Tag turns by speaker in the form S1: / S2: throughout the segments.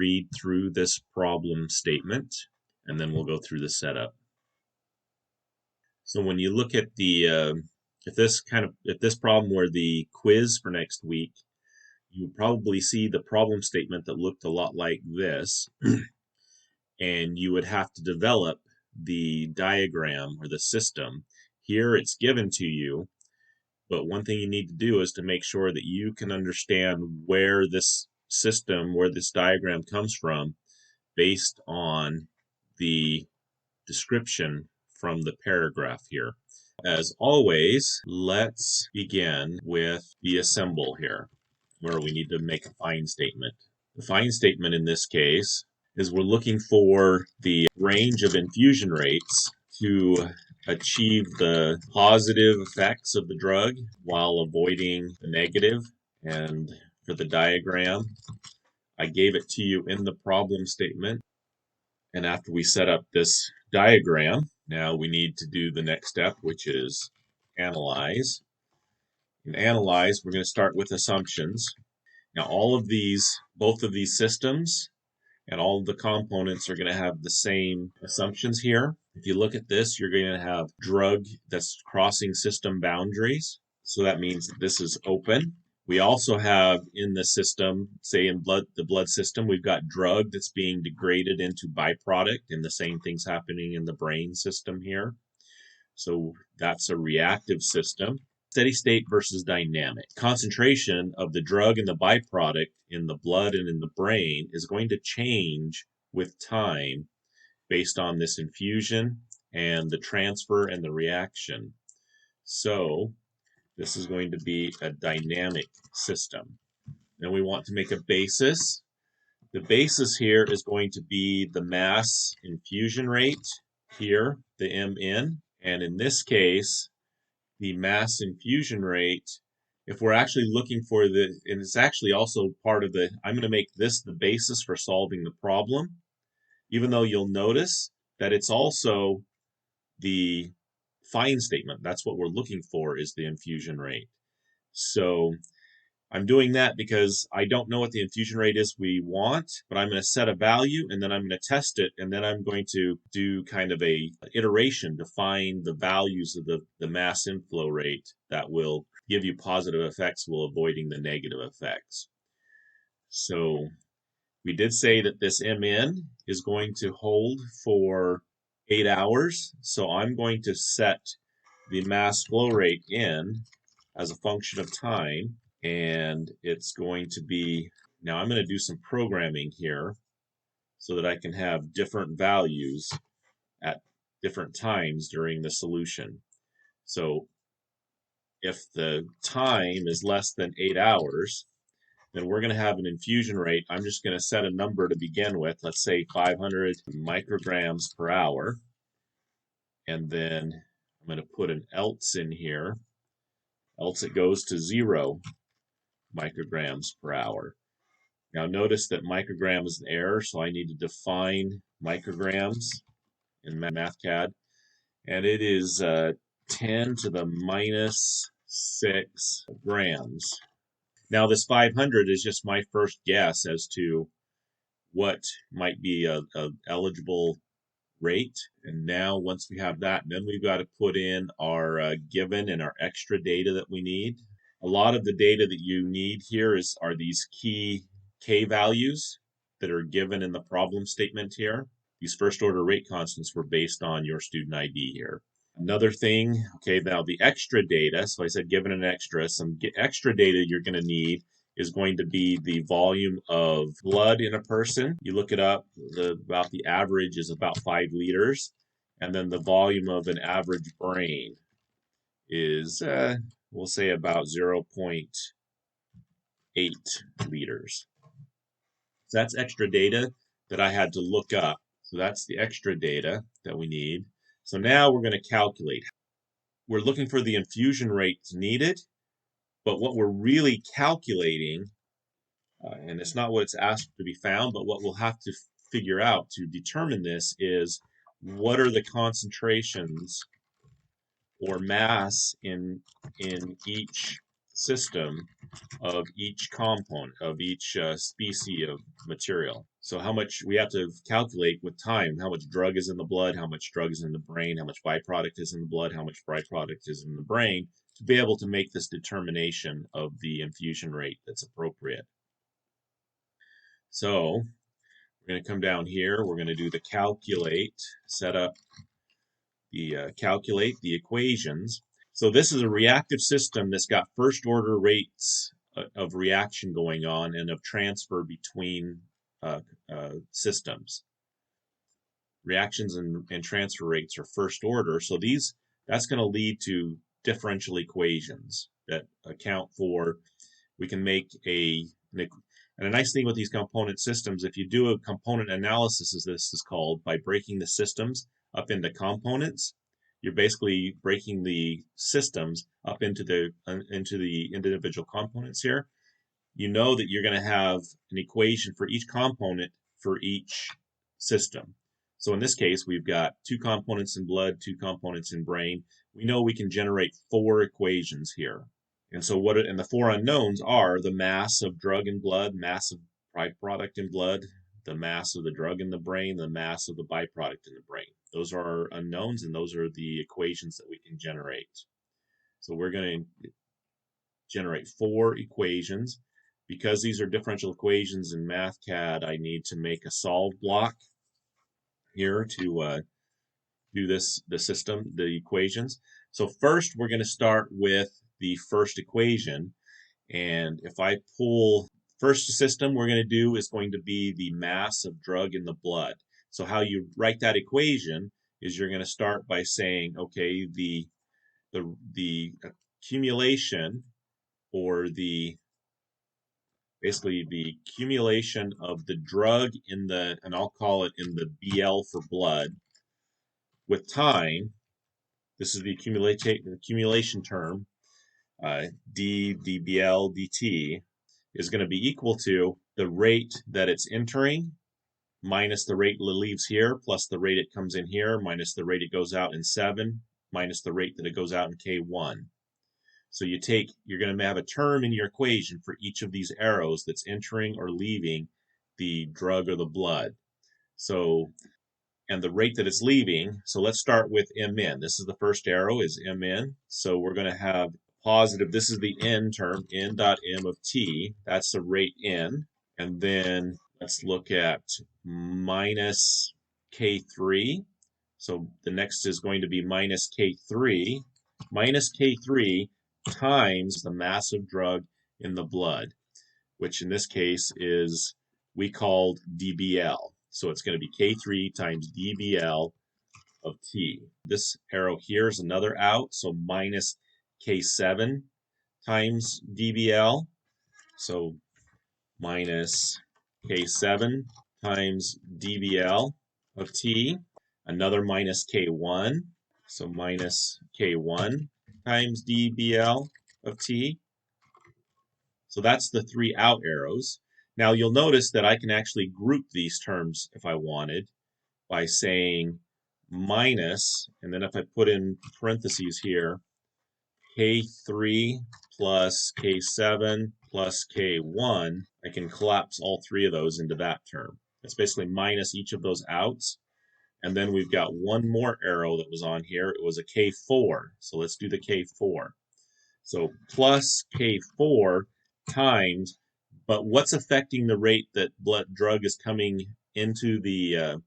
S1: read through this problem statement, and then we'll go through the setup. So when you look at the, if this problem were the quiz for next week, you would probably see the problem statement that looked a lot like this, and you would have to develop the diagram or the system. Here it's given to you, but one thing you need to do is to make sure that you can understand where this system, where this diagram comes from, based on the description from the paragraph here. As always, let's begin with the assemble here, where we need to make a find statement. The find statement in this case is we're looking for the range of infusion rates to achieve the positive effects of the drug while avoiding the negative. And for the diagram, I gave it to you in the problem statement. And after we set up this diagram, now we need to do the next step, which is analyze. In analyze, we're going to start with assumptions. Now both of these systems and all of the components are going to have the same assumptions here. If you look at this, you're going to have drug that's crossing system boundaries. So that means that this is open. We also have in the system, say in the blood system, we've got drug that's being degraded into byproduct, and the same thing's happening in the brain system here. So that's a reactive system. Steady state versus dynamic. Concentration of the drug and the byproduct in the blood and in the brain is going to change with time based on this infusion and the transfer and the reaction. So this is going to be a dynamic system. Then we want to make a basis. The basis here is going to be the mass infusion rate here, the MN. And in this case, the mass infusion rate, if we're actually looking for and it's actually also part of I'm going to make this the basis for solving the problem, even though you'll notice that it's also the find statement. That's what we're looking for, is the infusion rate. So I'm doing that because I don't know what the infusion rate is we want, but I'm going to set a value and then I'm going to test it, and then I'm going to do kind of a iteration to find the values of the mass inflow rate that will give you positive effects while avoiding the negative effects. So we did say that this MN is going to hold for 8 hours, so I'm going to set the mass flow rate in as a function of time. And it's going to be, now I'm going to do some programming here so that I can have different values at different times during the solution. So if the time is less than 8 hours, then we're going to have an infusion rate. I'm just going to set a number to begin with. Let's say 500 micrograms per hour. And then I'm going to put an else in here. Else it goes to 0 micrograms per hour. Now notice that microgram is an error, so I need to define micrograms in MathCAD, and it is 10 to the minus 6 grams. Now this 500 is just my first guess as to what might be a eligible rate. And now once we have that, then we've got to put in our given and our extra data that we need. A lot of the data that you need here are these key K values that are given in the problem statement here. These first order rate constants were based on your student ID here. Another thing, okay, now the extra data, so I said given an extra, some extra data you're going to need is going to be the volume of blood in a person. You look it up, about the average is about 5 liters, and then the volume of an average brain is, we'll say about 0.8 liters. So that's extra data that I had to look up. So that's the extra data that we need. So now we're going to calculate. We're looking for the infusion rates needed, but what we're really calculating, and it's not what's asked to be found, but what we'll have to figure out to determine this is what are the concentrations or mass in each system of each component, of each species of material. So how much we have to calculate with time, how much drug is in the blood, how much drug is in the brain, how much byproduct is in the blood, how much byproduct is in the brain, to be able to make this determination of the infusion rate that's appropriate. So we're going to come down here, we're going to do the calculate, set up the calculate the equations. So this is a reactive system that's got first order rates of reaction going on and of transfer between systems. Reactions and transfer rates are first order, so that's going to lead to differential equations that account for, we can make and a nice thing with these component systems, if you do a component analysis, as this is called, by breaking the systems up into components, you're basically breaking the systems up into the individual components here. You know that you're going to have an equation for each component for each system. So in this case, we've got 2 components in blood, 2 components in brain. We know we can generate 4 equations here. And so and the 4 unknowns are the mass of drug in blood, mass of byproduct in blood, the mass of the drug in the brain, the mass of the byproduct in the brain. Those are our unknowns, and those are the equations that we can generate. So we're going to generate 4 equations. Because these are differential equations in MathCAD, I need to make a solve block here to do the equations. So first, we're going to start with the first equation. And if I pull first system we're going to do is going to be the mass of drug in the blood. So how you write that equation is you're going to start by saying, okay, the accumulation, or basically the accumulation of the drug and I'll call it in the BL for blood, with time. This is the accumulation term, dBl dt, is going to be equal to the rate that it's entering minus the rate it leaves here, plus the rate it comes in here, minus the rate it goes out in 7, minus the rate that it goes out in K1. So you're going to have a term in your equation for each of these arrows that's entering or leaving the drug or the blood. So, and the rate that it's leaving, so let's start with Mn. This is the first arrow, is Mn. So we're going to have positive, this is the N term, N dot M of T. That's the rate N. And then let's look at minus K3. So the next is going to be minus K3. Minus K3 times the mass of drug in the blood, which in this case is, we called dBl. So it's going to be K3 times dBl of T. This arrow here is another out, so minus K7 times dBl. So minus K7 times dBl of T. Another minus K1, so minus K1 times dBl of T. So that's the 3 out arrows. Now you'll notice that I can actually group these terms if I wanted by saying minus, and then if I put in parentheses here, K3 plus K7 plus K1, I can collapse all 3 of those into that term. That's basically minus each of those outs. And then we've got one more arrow that was on here. It was a K4. So let's do the K4. So plus K4 times, but what's affecting the rate that drug is coming into the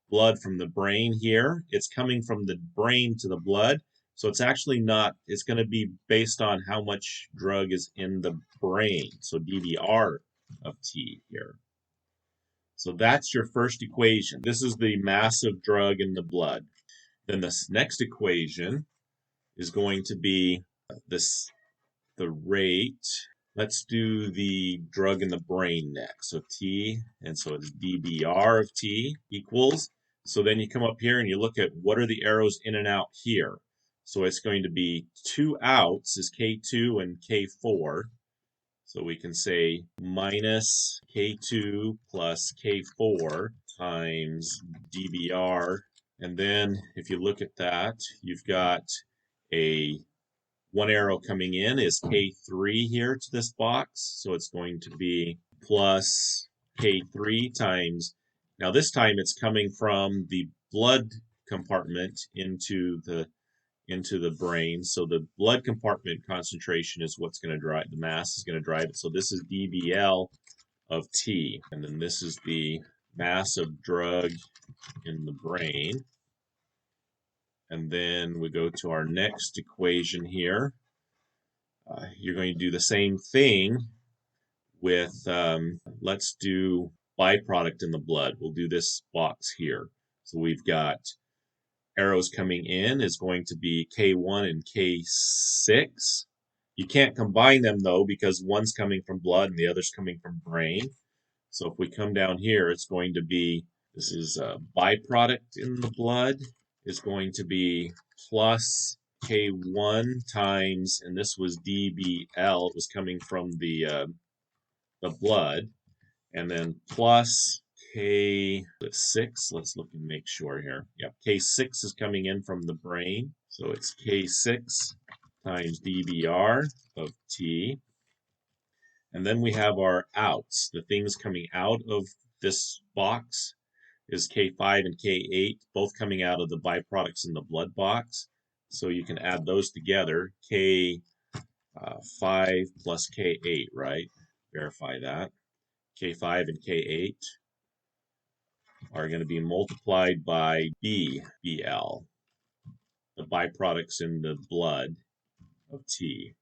S1: blood from the brain here? It's coming from the brain to the blood. So it's actually not, it's going to be based on how much drug is in the brain. So dBr of T here. So that's your first equation. This is the mass of drug in the blood. Then this next equation is going to be the rate. Let's do the drug in the brain next. So T, and so it's dBr of T equals. So then you come up here and you look at what are the arrows in and out here. So it's going to be 2 outs is K2 and K4. So we can say minus K2 plus K4 times dBr. And then if you look at that, you've got one arrow coming in is K3 here to this box. So it's going to be plus K3 times, now this time it's coming from the blood compartment into the brain. So the blood compartment concentration is what's going to drive, the mass is going to drive it. So this is dBl of T. And then this is the mass of drug in the brain. And then we go to our next equation here. You're going to do the same thing with, let's do byproduct in the blood. We'll do this box here. So we've got arrows coming in is going to be K1 and K6. You can't combine them though because one's coming from blood and the other's coming from brain. So if we come down here, it's going to be, this is a byproduct in the blood, is going to be plus K1 times, and this was dBl, it was coming from the blood, and then plus K6, let's look and make sure here. Yep, K6 is coming in from the brain, so it's K6 times dBr of T. And then we have our outs, the things coming out of this box is K5 and K8, both coming out of the byproducts in the blood box. So you can add those together, K5 plus K8, right? Verify that. K5 and K8 are going to be multiplied by BL, the byproducts in the blood of T.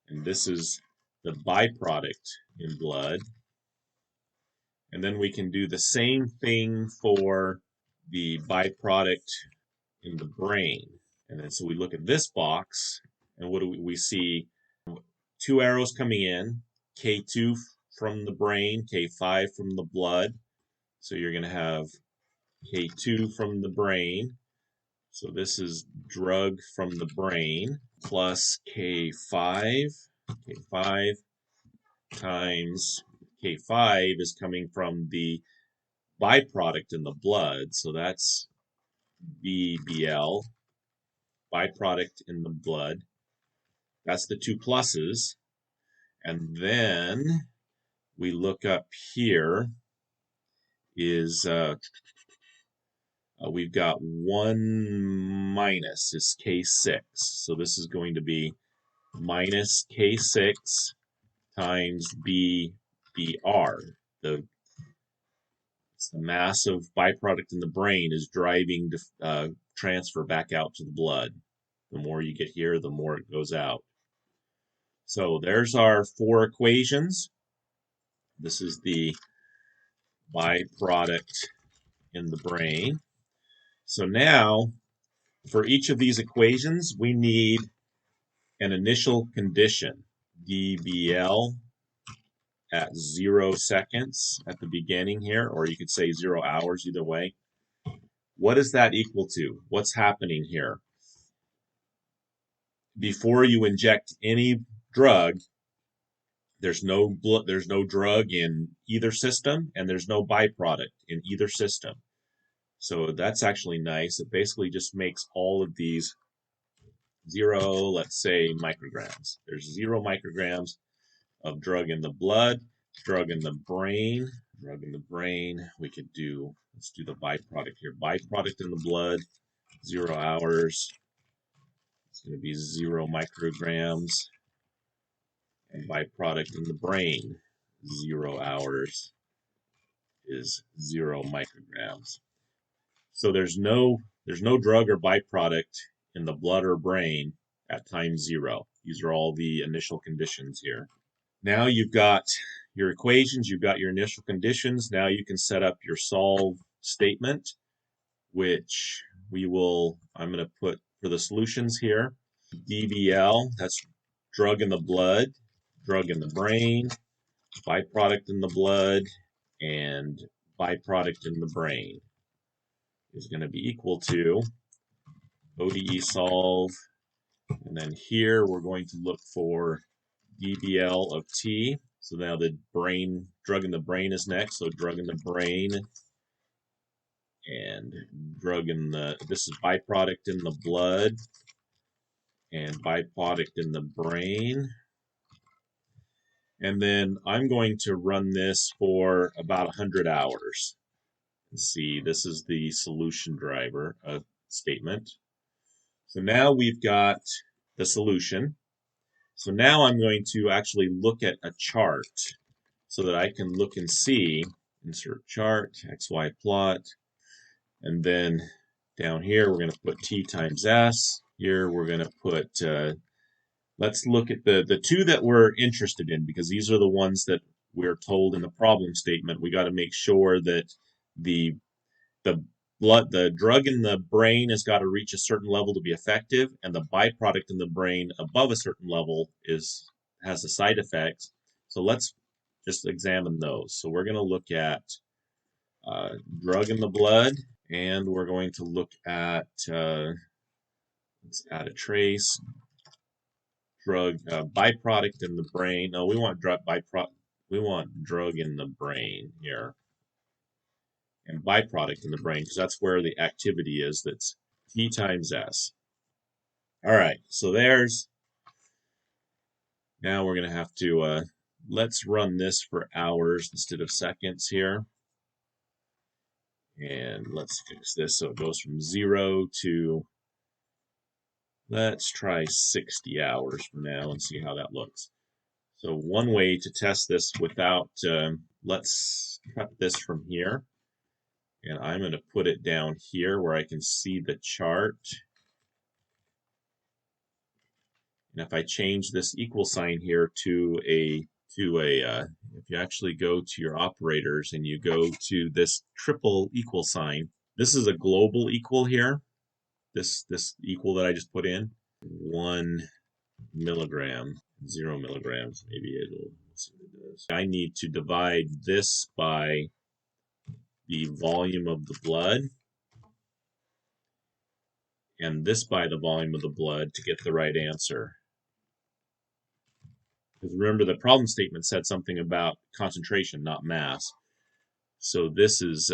S1: And this is the byproduct in blood. And then we can do the same thing for the byproduct in the brain. And then so we look at this box, and what do we see? Two arrows coming in, K2 from the brain, K5 from the blood. So you're going to have K2 from the brain. So this is drug from the brain plus K5 times K5 is coming from the byproduct in the blood. So that's BBL, byproduct in the blood. That's the two pluses. And then we look up here is we've got one minus is K6. So this is going to be minus K6 times BBR. The mass of byproduct in the brain is driving transfer back out to the blood. The more you get here, the more it goes out. So there's our four equations. This is the byproduct in the brain. So now, for each of these equations, we need an initial condition, dBl at 0 seconds at the beginning here, or you could say 0 hours, either way. What is that equal to? What's happening here? Before you inject any drug, there's no drug in either system, and there's no byproduct in either system. So that's actually nice. It basically just makes all of these 0, let's say, micrograms. There's 0 micrograms of drug in the blood, drug in the brain. Drug in the brain, we could do, let's do the byproduct here. Byproduct in the blood, 0 hours. It's going to be 0 micrograms. And byproduct in the brain, 0 hours, is 0 micrograms. So there's no drug or byproduct in the blood or brain at time 0. These are all the initial conditions here. Now you've got your equations, you've got your initial conditions. Now you can set up your solve statement, which I'm going to put for the solutions here. dBl, that's drug in the blood, drug in the brain, byproduct in the blood, and byproduct in the brain is going to be equal to ODE solve, and then here we're going to look for dBl of T. So now the drug in the brain is next. So drug in the brain and this is byproduct in the blood and byproduct in the brain. And then I'm going to run this for about 100 hours. Let's see, this is the solution driver statement. So now we've got the solution. So now I'm going to actually look at a chart so that I can look and see, insert chart, XY plot, and then down here we're going to put T times S. Here we're going to put, let's look at the two that we're interested in, because these are the ones that we're told in the problem statement. We got to make sure that the the drug in the brain has got to reach a certain level to be effective, and the byproduct in the brain above a certain level has a side effect. So let's just examine those. So we're going to look at drug in the blood, and we're going to look at let's add a trace drug byproduct in the brain. No, we want drug byproduct. We want drug in the brain here, and byproduct in the brain, because that's where the activity is. That's T times S. All right, so there's, now we're going to have to, let's run this for hours instead of seconds here. And let's fix this so it goes from 0 to, let's try 60 hours from now and see how that looks. So one way to test this without, let's cut this from here. And I'm going to put it down here where I can see the chart. And if I change this equal sign here to a, if you actually go to your operators and you go to this triple equal sign, this is a global equal here. This equal that I just put in, 1 milligram, 0 milligrams, maybe it'll, let's see what it does. I need to divide this by the volume of the blood and this by the volume of the blood to get the right answer. Because remember, the problem statement said something about concentration, not mass. So this is